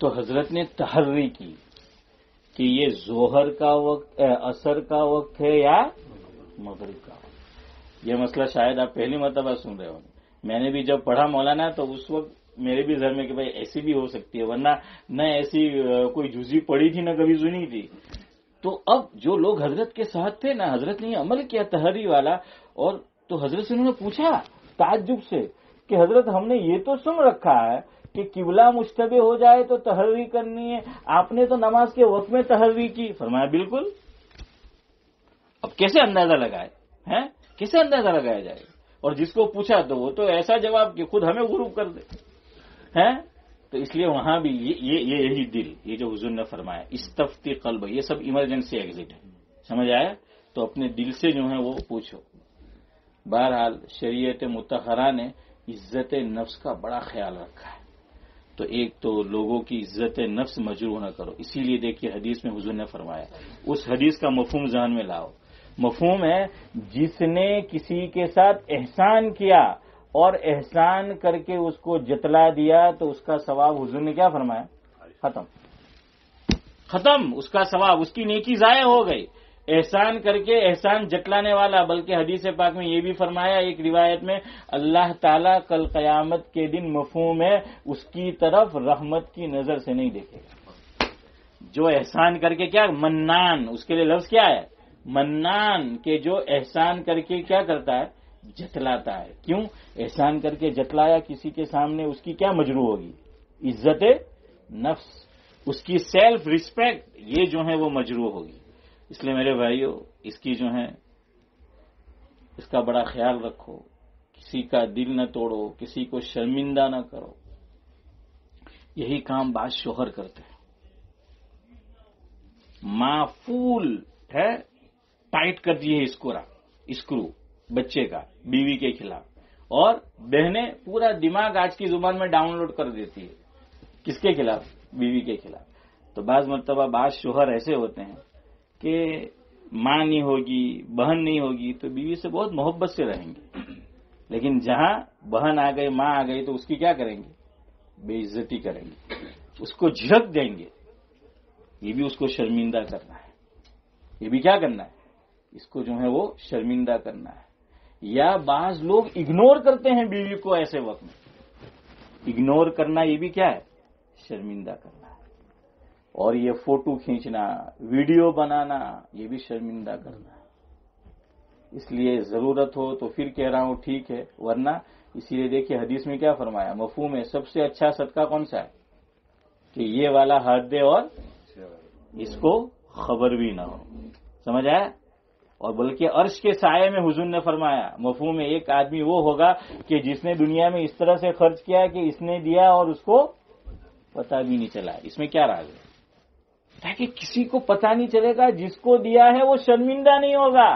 تو حضرت نے تحری کی کہ یہ ظہر کا وقت عصر کا وقت ہے یا مغرب کا وقت. یہ مسئلہ شاید آپ پہلی مرتبہ سن رہے ہوں. میں نے بھی جب پڑھا مولانا تو اس وقت میرے بھی ذہن میں کہ بھائی ایسی بھی ہو سکتی ہے، ورنہ نہ ایسی کوئی جزی پڑھی تھی نہ کبھی سنی تھی. تو اب جو لوگ حضرت کے ساتھ تھے نا، حضرت نے عمل کیا تحری والا، اور تو حضرت سے انہوں نے پوچھا تعجب سے کہ حضرت ہم نے یہ تو سن رکھا ہے کہ قبلہ مشتبہ ہو جائے تو تحری کرنی ہے، آپ نے تو نماز کے وقت میں تحری کی. فرمایا بالکل. اب کیسے اندازہ لگائے ہیں، کیسے اندازہ لگایا جائے؟ اور جس کو پوچھا تو وہ تو ایسا جواب کہ خود ہمیں غروب کر دے ہیں. تو اس لیے وہاں بھی یہی دل، یہ جو حضور نے فرمایا استفتی قلب، یہ سب ایمرجنسی ایگزٹ ہے. سمجھ آیا؟ تو اپنے دل سے جو ہے وہ پوچھو. بہرحال شریعت مطہرہ نے عزت نفس کا بڑا خیال رکھا ہے. تو ایک تو لوگوں کی عزت نفس مجروح نہ کرو. اسی لیے دیکھیے حدیث میں حضور نے فرمایا، اس حدیث کا مفہوم ذہن میں لاؤ. مفہوم ہے جس نے کسی کے ساتھ احسان کیا اور احسان کر کے اس کو جتلا دیا تو اس کا ثواب حضور نے کیا فرمایا؟ ختم. اس کا ثواب، اس کی نیکی ضائع ہو گئی. احسان کر کے احسان جتلانے والا، بلکہ حدیث پاک میں یہ بھی فرمایا ایک روایت میں، اللہ تعالیٰ کل قیامت کے دن مفہوم ہے اس کی طرف رحمت کی نظر سے نہیں دیکھے گا. جو احسان کر کے کیا، منان، اس کے لیے لفظ کیا ہے؟ منان، کہ جو احسان کر کے کیا کرتا ہے؟ جتلاتا ہے. کیوں؟ احسان کر کے جتلایا کسی کے سامنے، اس کی کیا مجروح ہوگی؟ عزت نفس، اس کی سیلف ریسپیکٹ، یہ جو ہے وہ مجروح ہوگی. اس لیے میرے بھائیو، اس کی جو ہے اس کا بڑا خیال رکھو. کسی کا دل نہ توڑو، کسی کو شرمندہ نہ کرو. یہی کام بعض شوہر کرتے ہیں. ماں فول ہے، ٹائٹ کر دی ہے اسکرو بچے کا بیوی کے خلاف، اور بہنیں پورا دماغ آج کی زبان میں ڈاؤن لوڈ کر دیتی ہے. کس کے خلاف؟ بیوی کے خلاف. تو بعض مرتبہ بعض شوہر ایسے ہوتے ہیں کہ ماں نہیں ہوگی، بہن نہیں ہوگی تو بیوی سے بہت محبت سے رہیں گے، لیکن جہاں بہن آ گئی، ماں آ گئی تو اس کی کیا کریں گے؟ بے عزتی کریں گے، اس کو جھڑک دیں گے. یہ بھی اس کو شرمندہ کرنا ہے. یہ بھی کیا کرنا ہے؟ اس کو جو ہے وہ شرمندہ کرنا ہے. یا بعض لوگ اگنور کرتے ہیں بیوی کو ایسے وقت میں. اگنور کرنا یہ بھی کیا ہے؟ شرمندہ کرنا ہے. اور یہ فوٹو کھینچنا، ویڈیو بنانا، یہ بھی شرمندہ کرنا ہے. اس لیے ضرورت ہو تو پھر کہہ رہا ہوں ٹھیک ہے، ورنہ اسی لیے دیکھیے حدیث میں کیا فرمایا، مفہوم ہے سب سے اچھا صدقہ کون سا ہے؟ کہ یہ والا ہاتھ دے اور اس کو خبر بھی نہ ہو. سمجھ آیا؟ اور بلکہ عرش کے سائے میں حضور نے فرمایا مفہوم میں ایک آدمی وہ ہوگا کہ جس نے دنیا میں اس طرح سے خرچ کیا کہ اس نے دیا اور اس کو پتہ بھی نہیں چلا. اس میں کیا راز ہے؟ تاکہ کسی کو پتہ نہیں چلے گا، جس کو دیا ہے وہ شرمندہ نہیں ہوگا.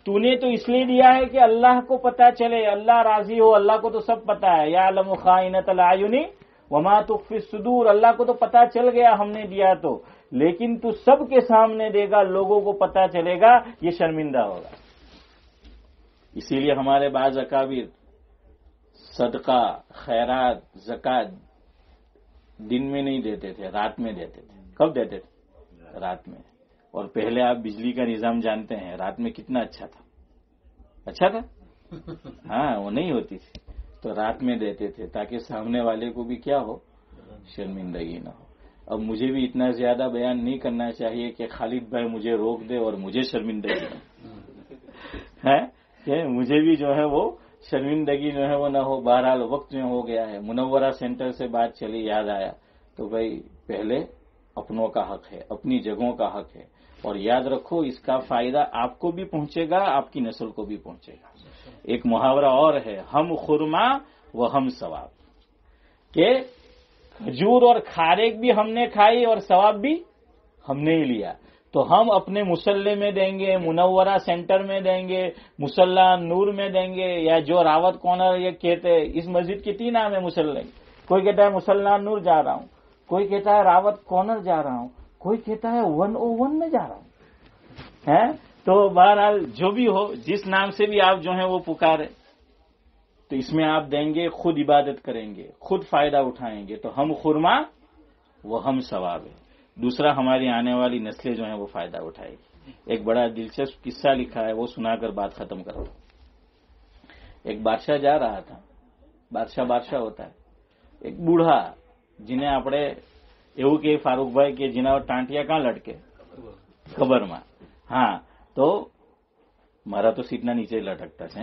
تو نے تو اس لیے دیا ہے کہ اللہ کو پتہ چلے، اللہ راضی ہو. اللہ کو تو سب پتہ ہے، یعلم خائنۃ الاعین وما تخفی الصدور. اللہ کو تو پتہ چل گیا ہم نے دیا تو، لیکن تو سب کے سامنے دے گا، لوگوں کو پتہ چلے گا، یہ شرمندہ ہوگا. اسی لیے ہمارے بعض اکابر صدقہ، خیرات، زکات دن میں نہیں دیتے تھے، رات میں دیتے تھے. کب دیتے تھے؟ رات میں. اور پہلے آپ بجلی کا نظام جانتے ہیں، رات میں کتنا اچھا تھا. اچھا تھا؟ ہاں، وہ نہیں ہوتی تھی تو رات میں دیتے تھے تاکہ سامنے والے کو بھی کیا ہو؟ شرمندگی نہ ہو. اب مجھے بھی اتنا زیادہ بیان نہیں کرنا چاہیے کہ خالد بھائی مجھے روک دے اور مجھے شرمندگی ہے کہ مجھے بھی جو ہے وہ شرمندگی جو ہے وہ نہ ہو. بہرحال وقت جو ہو گیا ہے. منورہ سینٹر سے بات چلی، یاد آیا تو بھائی پہلے اپنوں کا حق ہے، اپنی جگہوں کا حق ہے. اور یاد رکھو اس کا فائدہ آپ کو بھی پہنچے گا، آپ کی نسل کو بھی پہنچے گا. ایک محاورہ اور ہے، ہم خرما و ہم ثواب، کہ کھجور اور کھاریک بھی ہم نے کھائی اور ثواب بھی ہم نے ہی لیا. تو ہم اپنے مسلح میں دیں گے، منورہ سینٹر میں دیں گے، مسلح نور میں دیں گے، یا جو راوت کارنر یہ کہتے ہیں. اس مسجد کی 3 نام ہے مسلح. کوئی کہتا ہے مسلح نور جا رہا ہوں، کوئی کہتا ہے راوت کارنر جا رہا ہوں، کوئی کہتا ہے 101 میں جا رہا ہوں. تو بہرحال جو بھی ہو، جس نام سے بھی آپ جو ہیں وہ پکارے، تو اس میں آپ دیں گے، خود عبادت کریں گے، خود فائدہ اٹھائیں گے. تو ہم خرما وہ ہم ثواب ہے، دوسرا ہماری آنے والی نسلیں جو ہیں وہ فائدہ اٹھائے گی. ایک بڑا دلچسپ قصہ لکھا ہے، وہ سنا کر بات ختم کرتا ہوں. ایک بادشاہ جا رہا تھا، بادشاہ ہوتا ہے، ایک بوڑھا جنہیں આપણે એવું કે ફારૂકભાઈ કે જેના ટાંટિયા કાં લટકે ખબરમાં. હા તો મારા તો સીટના નીચે લટકતા છે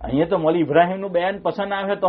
અહીંયા તો મૌલવી ઇબ્રાહીમનું બયાન પસંદ આવે તો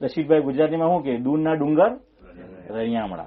રશીદભાઈ ગુજરાતીમાં શું કે દૂરના ડુંગર રૈયામણા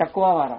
ટકવા વાળા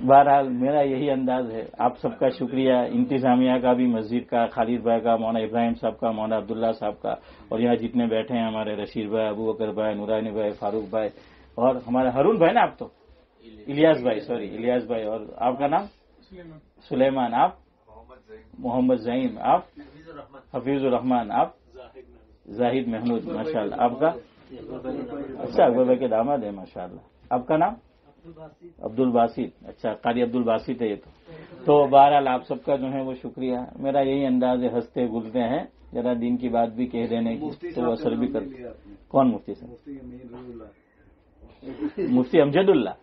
بہرحال میرا یہی انداز ہے. آپ سب کا شکریہ، انتظامیہ کا بھی، مسجد کا، خالد بھائی کا، مولانا ابراہیم صاحب کا، مولانا عبداللہ صاحب کا، اور یہاں جتنے بیٹھے ہیں ہمارے رشید بھائی، ابو بکر بھائی، نورانی بھائی، فاروق بھائی، اور ہمارے ہارون بھائی نا، آپ تو الیاس بھائی، سوری الیاس بھائی، اور آپ کا نام سلیمان، آپ محمد زعیم، آپ حفیظ الرحمان، آپ زاہد محمود، ماشاء اللہ. آپ کا اچھا اکبر بھائی کے داماد ہے، ماشاء اللہ. آپ کا نام عبد الباسط. اچھا، قاری عبد الباسط ہے یہ تو بہرحال آپ سب کا جو ہے وہ شکریہ. میرا یہی انداز ہے، ہنستے گلتے ہیں، ذرا دین کی بات بھی کہہ دینے کی تو وہ اثر بھی کرتے. کون مفتی صاحب؟ مفتی امجد اللہ،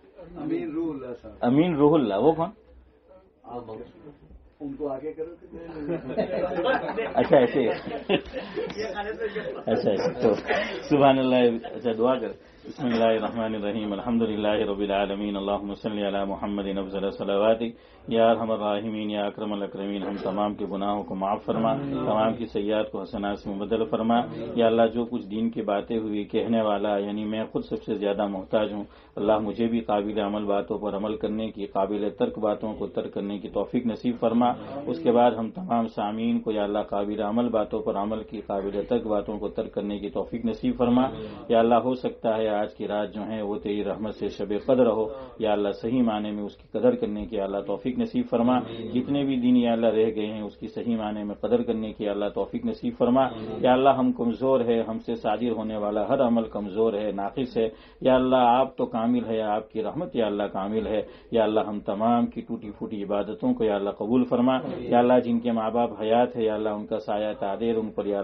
امین روح اللہ. وہ کون؟ ان کو آگے کرو. اچھا ایسے اچھا تو سبحان اللہ. اچھا دعا کر. بسم اللہ الرحمن الرحیم. الحمد للہ رب العالمین. اللہم صلی علی محمد افضل صلواتک یا ارحم الراحمین یا اکرم الاکرمین. ہم تمام کے گناہوں کو معاف فرما، تمام کی سیئات کو حسنات سے مبدل فرما. یا اللہ جو کچھ دین کی باتیں ہوئی کہنے والا، یعنی میں خود سب سے زیادہ محتاج ہوں. اللہ مجھے بھی قابل عمل باتوں پر عمل کرنے کی، قابل ترک باتوں کو ترک کرنے کی توفیق نصیب فرما. اس کے بعد ہم تمام سامعین کو یا اللہ قابل عمل باتوں پر عمل کی، قابل ترک باتوں کو ترک کرنے کی توفیق نصیب فرما. یا اللہ ہو سکتا ہے آج کی رات جو ہے وہ تیری رحمت سے شب قدر ہو. یا اللہ صحیح معنی میں اس کی قدر کرنے کی اللہ توفیق نصیب فرما. جتنے بھی دن یا اللہ رہ گئے ہیں اس کی صحیح معنی میں قدر کرنے کی اللہ توفیق نصیب فرما. یا اللہ ہم کمزور ہے، ہم سے صادر ہونے والا ہر عمل کمزور ہے، ناقص ہے. یا اللہ آپ تو کامل ہے، آپ کی رحمت یا اللہ کامل ہے. یا اللہ ہم تمام کی ٹوٹی پھوٹی عبادتوں کو یا اللہ قبول فرما. یا اللہ جن کے ماں باپ حیات ہے یا اللہ ان کا سایہ تعدیر ان پر یا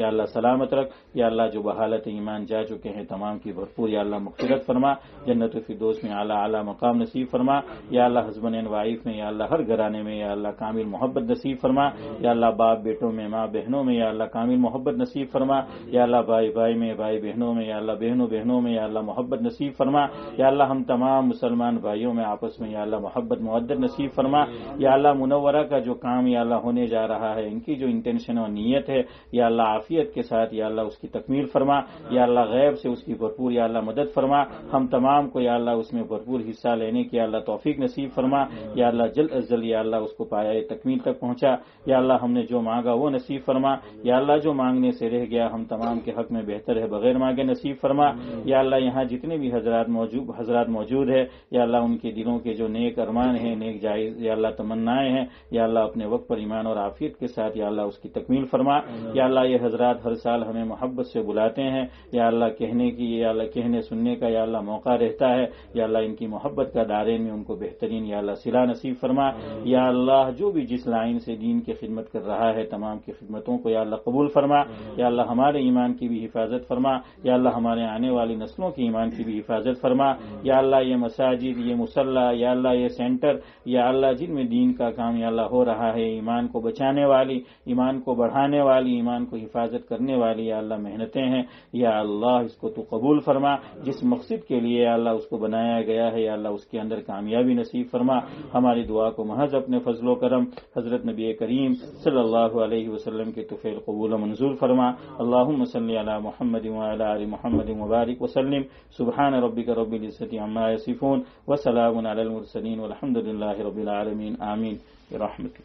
اللہ سلامت رکھ. یا اللہ جو بحالت ایمان جا چکے ہیں تمام کی بھرپور یا اللہ مغفرت فرما. جنت الفردوس میں اعلیٰ اعلیٰ مقام نصیب فرما. یا اللہ ہسبینڈ اینڈ وائف میں یا اللہ ہر گھرانے میں یا اللہ کامل محبت نصیب فرما. یا اللہ باپ بیٹوں میں، ماں بہنوں میں یا اللہ کامل محبت نصیب فرما. یا اللہ بھائی بھائی میں، بھائی بہنوں میں یا اللہ بہنوں بہنوں میں یا اللہ محبت نصیب فرما. یا اللہ ہم تمام مسلمان بھائیوں میں آپس میں یا اللہ محبت مودت نصیب فرما. یا اللہ منورہ کا جو کام یا اللہ ہونے جا رہا ہے، ان کی جو انٹینشن اور نیت ہے یا اللہ عافیت کے ساتھ یا اللہ اس کی تکمیل فرما. یا اللہ غیب سے اس کی بھرپور یا اللہ مدد فرما. ہم تمام کو یا اللہ اس میں بھرپور حصہ لینے کی اللہ توفیق نصیب فرما. یا اللہ جلد از جلد یا اللہ اس کو پایا تکمیل تک پہنچا. یا اللہ ہم نے جو مانگا وہ نصیب فرما. یا اللہ جو مانگنے سے رہ گیا ہم تمام کے حق میں بہتر ہے بغیر مانگے نصیب فرما. یا اللہ یہاں جتنے بھی حضرات موجود ہے یا اللہ ان کے دلوں کے جو نیک ارمان ہیں، نیک جائز یا اللہ تمنائیں ہیں یا اللہ اپنے وقت پر ایمان اور عافیت کے ساتھ یا اللہ اس کی تکمیل فرما. یا اللہ یہ حضرات ہر سال ہمیں محبت سے بلاتے ہیں یا اللہ کہنے کی یا اللہ کہنے سننے کا یا اللہ موقع رہتا ہے. یا اللہ ان کی محبت کا دائرے میں ان کو بہترین یا اللہ صلہ نصیب فرما. یا اللہ جو بھی جس لائن سے دین کی خدمت کر رہا ہے تمام کی خدمتوں کو یا اللہ قبول فرما. یا اللہ ہمارے ایمان کی بھی حفاظت فرما. یا اللہ ہمارے آنے والی نسلوں کی ایمان کی بھی حفاظت فرما. یا اللہ یہ مساجد، یہ مصلی یا اللہ یہ سینٹر یا اللہ جن میں دین کا کام یا اللہ ہو رہا ہے، ایمان کو بچانے والی، ایمان کو بڑھانے والی، ایمان کو حفاظت کرنے والی یا اللہ محنتیں ہیں. یا اللہ اس کو تو قبول فرما. جس مقصد کے لیے یا اللہ اس کو بنایا گیا ہے یا اللہ اس کے اندر کامیابی نصیب فرما. ہماری دعا کو محض اپنے فضل و کرم حضرت نبی کریم صلی اللہ علیہ وسلم کے طفیل قبول و منظور فرما. اللہم صلی علی محمد وعلی آل محمد مبارک وسلم. سبحان ربک رب العزت عما یصفون وسلام علی المرسلین والحمد للہ رب العالمین. آمین برحمتک.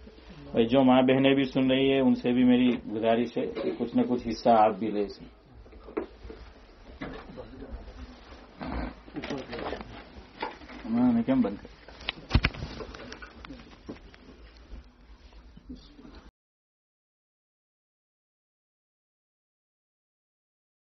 بھائی جو ماں بہنیں بھی سن رہی ہے ان سے بھی میری گزارش ہے کہ کچھ نہ کچھ حصہ آپ بھی لیں اس میں. میں کیم بند کر